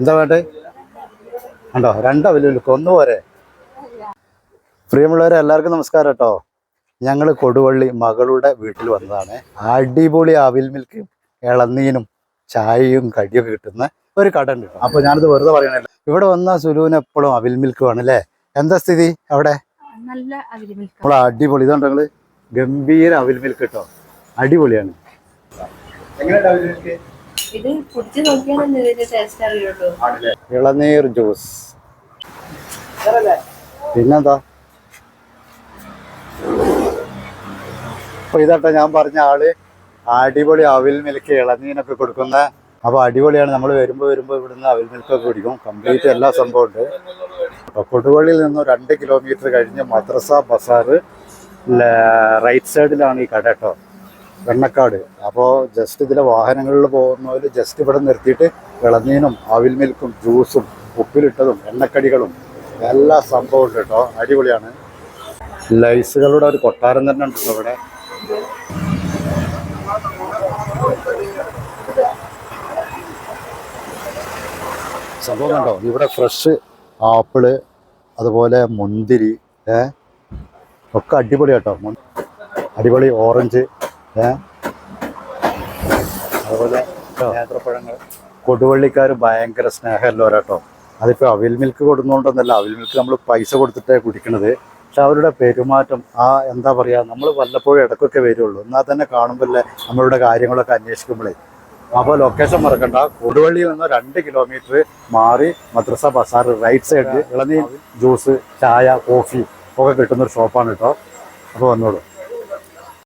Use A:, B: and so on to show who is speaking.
A: എന്താ വേണ്ടേ? ഉണ്ടോ? 2 അവിൽ മിൽക്ക്, 1 പോരെ? പ്രിയമുള്ളവരെ എല്ലാവർക്കും നമസ്കാരം കേട്ടോ. ഞങ്ങൾ കൊടുവള്ളി മകളുടെ വീട്ടിൽ വന്നതാണ്. അടിപൊളി അവിൽ മിൽക്ക്, ഇളനീനും ചായയും കടിയൊക്കെ കിട്ടുന്ന ഒരു കട ഉണ്ട്. അപ്പോൾ ഞാനിത് വെറുതെ പറയണല്ലോ, ഇവിടെ വന്ന സുലുവിന് എപ്പോഴും അവിൽ മിൽക്ക് വേണം അല്ലേ? എന്താ സ്ഥിതി അവിടെ? നമ്മൾ അടിപൊളി ഇതുണ്ട്, ഞങ്ങള് ഗംഭീര അവിൽ മിൽക്ക് കേട്ടോ, അടിപൊളിയാണ്. ഇളനീർ ജ്യൂസ്, പിന്നെന്താ? അപ്പൊ ഇതാട്ടോ ഞാൻ പറഞ്ഞ ആള്, അടിപൊളി അവിൽ മിൽക്ക് ഇളനീനൊക്കെ കൊടുക്കുന്ന. അപ്പൊ അടിപൊളിയാണ്. നമ്മൾ വരുമ്പോ ഇവിടുന്ന് അവിൽ മിൽക്കൊക്കെ കുടിക്കും. കംപ്ലീറ്റ് എല്ലാ സംഭവം ഉണ്ട്. അപ്പൊ കൊടുവള്ളിയിൽ നിന്നും 2 കിലോമീറ്റർ കഴിഞ്ഞ് മദ്രസ ബസാർ റൈറ്റ് സൈഡിലാണ് ഈ കട കേട്ടോ, വെണ്ണക്കാട്. അപ്പോൾ ജസ്റ്റ് ഇതിലെ വാഹനങ്ങളിൽ പോകുന്നവർ ജസ്റ്റ് ഇവിടെ നിർത്തിയിട്ട് ഇളനീനും അവിൽ മിൽക്കും ജ്യൂസും ഉപ്പിലിട്ടതും എണ്ണക്കടികളും എല്ലാ സംഭവം ഉണ്ട് കേട്ടോ, അടിപൊളിയാണ്. ലൈസുകളുടെ ഒരു കൊട്ടാരം തന്നെ ഉണ്ട് ഇവിടെ. സംഭവം കണ്ടോ, ഇവിടെ ഫ്രഷ് ആപ്പിള്, അതുപോലെ മുന്തിരി ഒക്കെ അടിപൊളി കേട്ടോ, അടിപൊളി ഓറഞ്ച്, അതുപോലെ നേന്ത്രപ്പഴങ്ങൾ. കൊടുവള്ളിക്കാർ ഭയങ്കര സ്നേഹമല്ലോ കേട്ടോ. അതിപ്പോൾ അവിൽ മിൽക്ക് കൊടുക്കുന്നതുകൊണ്ടൊന്നല്ല, അവിൽ മിൽക്ക് നമ്മൾ പൈസ കൊടുത്തിട്ടാണ് കുടിക്കണത്. പക്ഷെ അവരുടെ പെരുമാറ്റം, എന്താ പറയുക, നമ്മൾ വല്ലപ്പോഴും ഇടയ്ക്കൊക്കെ വരുള്ളൂ, എന്നാൽ തന്നെ കാണുമ്പോഴല്ലേ നമ്മളുടെ കാര്യങ്ങളൊക്കെ അന്വേഷിക്കുമ്പോഴേ. അപ്പോൾ ലൊക്കേഷൻ മറക്കണ്ട, കൊടുവള്ളിയിൽ നിന്ന് 2 കിലോമീറ്റർ മാറി മദ്രസ ബസാർ റൈറ്റ് സൈഡിൽ ഇളനീർ ജ്യൂസ്, ചായ, കോഫി ഒക്കെ കിട്ടുന്നൊരു ഷോപ്പാണ് കേട്ടോ. അപ്പോൾ വന്നോളൂ.